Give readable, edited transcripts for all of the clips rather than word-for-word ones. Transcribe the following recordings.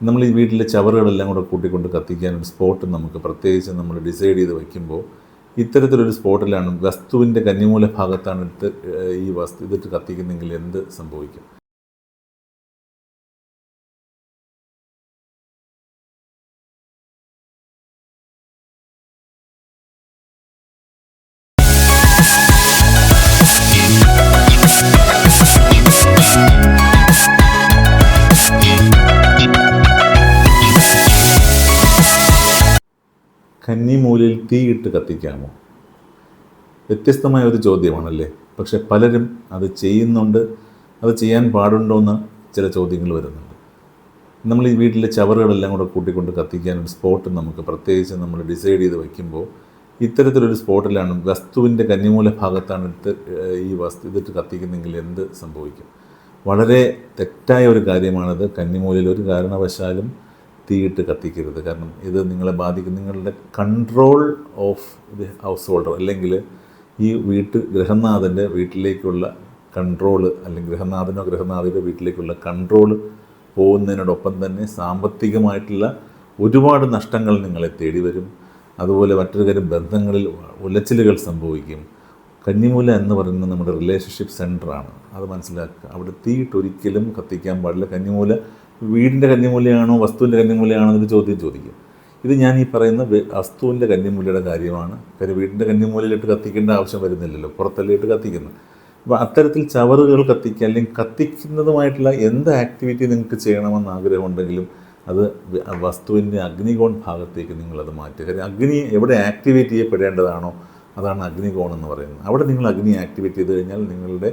നമ്മൾ ഈ വീട്ടിലെ ചവറുകളെല്ലാം കൂടെ കൂട്ടിക്കൊണ്ട് കത്തിക്കാനൊരു സ്പോട്ട് നമുക്ക് പ്രത്യേകിച്ച് നമ്മൾ ഡിസൈഡ് ചെയ്ത് വയ്ക്കുമ്പോൾ ഇത്തരത്തിലൊരു സ്പോട്ടിലാണ് വസ്തുവിൻ്റെ കന്നിമൂല ഭാഗത്താണ് ഈ ഇതിട്ട് കത്തിക്കുന്നെങ്കിൽ എന്ത് സംഭവിക്കും? കന്നിമൂലയിൽ തീയിട്ട് കത്തിക്കാമോ? വ്യത്യസ്തമായ ഒരു ചോദ്യമാണല്ലേ. പക്ഷെ പലരും അത് ചെയ്യുന്നുണ്ട്. അത് ചെയ്യാൻ പാടുണ്ടോ എന്ന് ചില ചോദ്യങ്ങൾ വരുന്നുണ്ട്. നമ്മൾ ഈ വീട്ടിലെ ചവറുകളെല്ലാം കൂടെ കൂട്ടിക്കൊണ്ട് കത്തിക്കാനൊരു സ്പോട്ട് നമുക്ക് പ്രത്യേകിച്ച് നമ്മൾ ഡിസൈഡ് ചെയ്ത് വയ്ക്കുമ്പോൾ ഇത്തരത്തിലൊരു സ്പോട്ടിലാണ് വസ്തുവിൻ്റെ കന്നിമൂല ഭാഗത്താണ് ഇതിട്ട് കത്തിക്കുന്നെങ്കിൽ എന്ത് സംഭവിക്കും? വളരെ തെറ്റായ ഒരു കാര്യമാണത്. കന്നിമൂലയിൽ ഒരു കാരണവശാലും തീയിട്ട് കത്തിക്കരുത്. കാരണം ഇത് നിങ്ങളെ ബാധിക്കും. നിങ്ങളുടെ control of the house holder അല്ലെങ്കിൽ ഈ ഗൃഹനാഥൻ്റെ വീട്ടിലേക്കുള്ള കൺട്രോള്, അല്ലെങ്കിൽ ഗൃഹനാഥനോ ഗൃഹനാഥയുടെ വീട്ടിലേക്കുള്ള കൺട്രോള് പോകുന്നതിനോടൊപ്പം തന്നെ സാമ്പത്തികമായിട്ടുള്ള ഒരുപാട് നഷ്ടങ്ങൾ നിങ്ങളെ തേടി വരും. അതുപോലെ മറ്റൊരു കാര്യം, ബന്ധങ്ങളിൽ ഉലച്ചിലുകൾ സംഭവിക്കും. കന്നിമൂല എന്ന് പറയുന്നത് നമ്മുടെ റിലേഷൻഷിപ്പ് സെൻ്ററാണ്. അത് മനസ്സിലാക്കുക. അവിടെ തീയിട്ട് ഒരിക്കലും കത്തിക്കാൻ പാടില്ല. കന്നിമൂല വീടിൻ്റെ കന്നിമൂലയാണോ വസ്തുവിൻ്റെ കന്നിമൂലയാണോ എന്നൊരു ചോദ്യം ചോദിക്കും. ഇത് ഞാൻ ഈ പറയുന്ന വസ്തുവിൻ്റെ കന്നിമൂലയുടെ കാര്യമാണ്. കാര്യം വീടിൻ്റെ കന്നിമൂലയിലിട്ട് കത്തിക്കേണ്ട ആവശ്യം വരുന്നില്ലല്ലോ, പുറത്തല്ലേ ഇട്ട് കത്തിക്കുന്നത്. അപ്പോൾ അത്തരത്തിൽ ചവറുകൾ കത്തിക്കുക അല്ലെങ്കിൽ കത്തിക്കുന്നതുമായിട്ടുള്ള എന്ത് ആക്ടിവിറ്റി നിങ്ങൾക്ക് ചെയ്യണമെന്ന് ആഗ്രഹമുണ്ടെങ്കിലും അത് വസ്തുവിൻ്റെ അഗ്നികോൺ ഭാഗത്തേക്ക് നിങ്ങളത് മാറ്റുക. കാര്യം അഗ്നി എവിടെ ആക്ടിവേറ്റ് ചെയ്യപ്പെടേണ്ടതാണോ അതാണ് അഗ്നികോൺ എന്ന് പറയുന്നത്. അവിടെ നിങ്ങൾ അഗ്നി ആക്ടിവേറ്റ് ചെയ്ത് കഴിഞ്ഞാൽ നിങ്ങളുടെ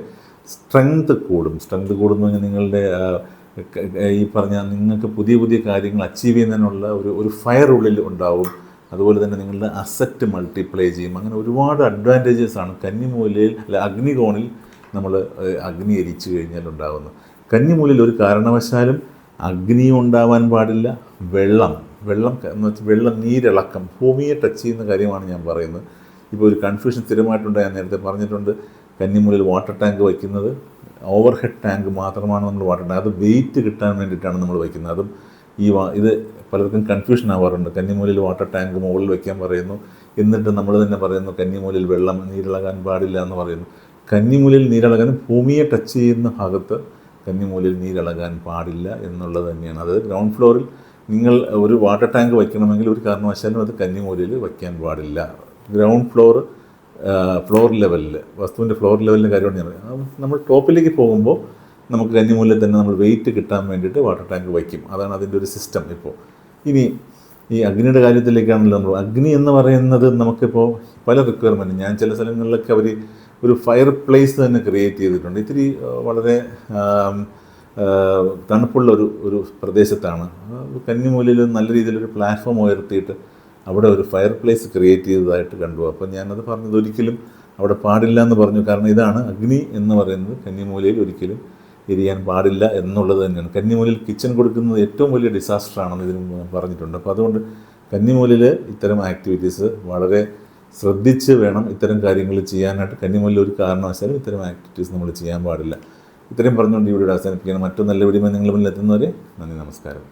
സ്ട്രെങ്ത് കൂടും. സ്ട്രെങ്ത് കൂടുന്നു പറഞ്ഞാൽ നിങ്ങളുടെ ഈ പറഞ്ഞ നിങ്ങൾക്ക് പുതിയ പുതിയ കാര്യങ്ങൾ അച്ചീവ് ചെയ്യുന്നതിനുള്ള ഒരു ഫയർ ഉള്ളിൽ ഉണ്ടാവും. അതുപോലെ തന്നെ നിങ്ങളുടെ അസറ്റ് മൾട്ടിപ്ലൈ ചെയ്യും. അങ്ങനെ ഒരുപാട് അഡ്വാൻറ്റേജസാണ് കന്നിമൂലയിൽ അഗ്നികോണിൽ നമ്മൾ അഗ്നി എരിച്ചു കഴിഞ്ഞാൽ ഉണ്ടാകുന്നത്. കന്നിമൂലയിൽ ഒരു കാരണവശാലും അഗ്നിയും ഉണ്ടാവാൻ പാടില്ല. വെള്ളം എന്ന് വെച്ചാൽ വെള്ളം, നീരിളക്കം, ഭൂമിയെ ടച്ച് ചെയ്യുന്ന കാര്യമാണ് ഞാൻ പറയുന്നത്. ഇപ്പോൾ ഒരു കൺഫ്യൂഷൻ സ്ഥിരമായിട്ടുണ്ട്. ഞാൻ നേരത്തെ പറഞ്ഞിട്ടുണ്ട്, കന്നിമൂലയിൽ വാട്ടർ ടാങ്ക് വയ്ക്കുന്നത് ഓവർ ഹെഡ് ടാങ്ക് മാത്രമാണ് നമ്മൾ വാട്ടർ ടാങ്ക്. അത് വെയിറ്റ് കിട്ടാൻ വേണ്ടിയിട്ടാണ് നമ്മൾ വയ്ക്കുന്നത്. അതും ഇത് പലർക്കും കൺഫ്യൂഷൻ ആവാറുണ്ട്. കന്നിമൂലയിൽ വാട്ടർ ടാങ്ക് മുകളിൽ വയ്ക്കാൻ പറയുന്നു, എന്നിട്ട് നമ്മൾ തന്നെ പറയുന്നു കന്നിമൂലയിൽ വെള്ളം നീരിളകാൻ പാടില്ല എന്ന് പറയുന്നു. കന്നിമൂലയിൽ നീരിളകാൻ ഭൂമിയെ ടച്ച് ചെയ്യുന്ന ഭാഗത്ത് കന്നിമൂലയിൽ നീരിളകാൻ പാടില്ല എന്നുള്ളത് തന്നെയാണ്. അതായത് ഗ്രൗണ്ട് ഫ്ലോറിൽ നിങ്ങൾ ഒരു വാട്ടർ ടാങ്ക് വയ്ക്കണമെങ്കിൽ ഒരു കാരണവശാലും അത് കന്നിമൂലയിൽ വയ്ക്കാൻ പാടില്ല. ഗ്രൗണ്ട് ഫ്ലോർ ലെവലിൽ, വസ്തുവിൻ്റെ ഫ്ലോർ ലെവലിൻ്റെ കാര്യമാണ് ഞാൻ പറയുന്നത്. നമ്മൾ ടോപ്പിലേക്ക് പോകുമ്പോൾ നമുക്ക് കന്നിമൂലയിൽ തന്നെ നമ്മൾ വെയിറ്റ് കിട്ടാൻ വേണ്ടിയിട്ട് വാട്ടർ ടാങ്ക് വയ്ക്കും. അതാണ് അതിൻ്റെ ഒരു സിസ്റ്റം. ഇപ്പോൾ ഇനി ഈ അഗ്നിയുടെ കാര്യത്തിലേക്കാണല്ലോ നമ്മൾ. അഗ്നി എന്ന് പറയുന്നത് നമുക്കിപ്പോൾ പല റിക്വയർമെൻറ്റ്, ഞാൻ ചില സ്ഥലങ്ങളിലൊക്കെ അവർ ഒരു ഫയർ പ്ലേസ് തന്നെ ക്രിയേറ്റ് ചെയ്തിട്ടുണ്ട്. ഇത്തിരി വളരെ തണുപ്പുള്ള ഒരു പ്രദേശത്താണ്. കന്നിമൂലയിൽ നല്ല രീതിയിലൊരു പ്ലാറ്റ്ഫോം ഉയർത്തിയിട്ട് അവിടെ ഒരു ഫയർ പ്ലേസ് ക്രിയേറ്റ് ചെയ്തതായിട്ട് കണ്ടു. അപ്പോൾ ഞാനത് പറഞ്ഞത് ഒരിക്കലും അവിടെ പാടില്ല എന്ന് പറഞ്ഞു. കാരണം ഇതാണ് അഗ്നി എന്ന് പറയുന്നത് കന്നിമൂലയിൽ ഒരിക്കലും എരിയാൻ പാടില്ല എന്നുള്ളത് തന്നെയാണ്. കന്നിമൂലയിൽ കിച്ചൺ കൊടുക്കുന്നത് ഏറ്റവും വലിയ ഡിസാസ്റ്ററാണെന്ന് ഇതിന് പറഞ്ഞിട്ടുണ്ട്. അപ്പോൾ അതുകൊണ്ട് കന്നിമൂലയിൽ ഇത്തരം ആക്ടിവിറ്റീസ് വളരെ ശ്രദ്ധിച്ച് വേണം ഇത്തരം കാര്യങ്ങൾ ചെയ്യാനായിട്ട്. കന്നിമൂലയിൽ ഒരു കാരണവശാലും ഇത്തരം ആക്ടിവിറ്റീസ് നമ്മൾ ചെയ്യാൻ പാടില്ല. ഇത്രയും പറഞ്ഞുകൊണ്ട് ഇവിടെ അവസാനിപ്പിക്കണം. മറ്റു നല്ല വീഡിയോ നിങ്ങൾ മുന്നിൽ എത്തുന്നവരെ നന്ദി, നമസ്കാരം.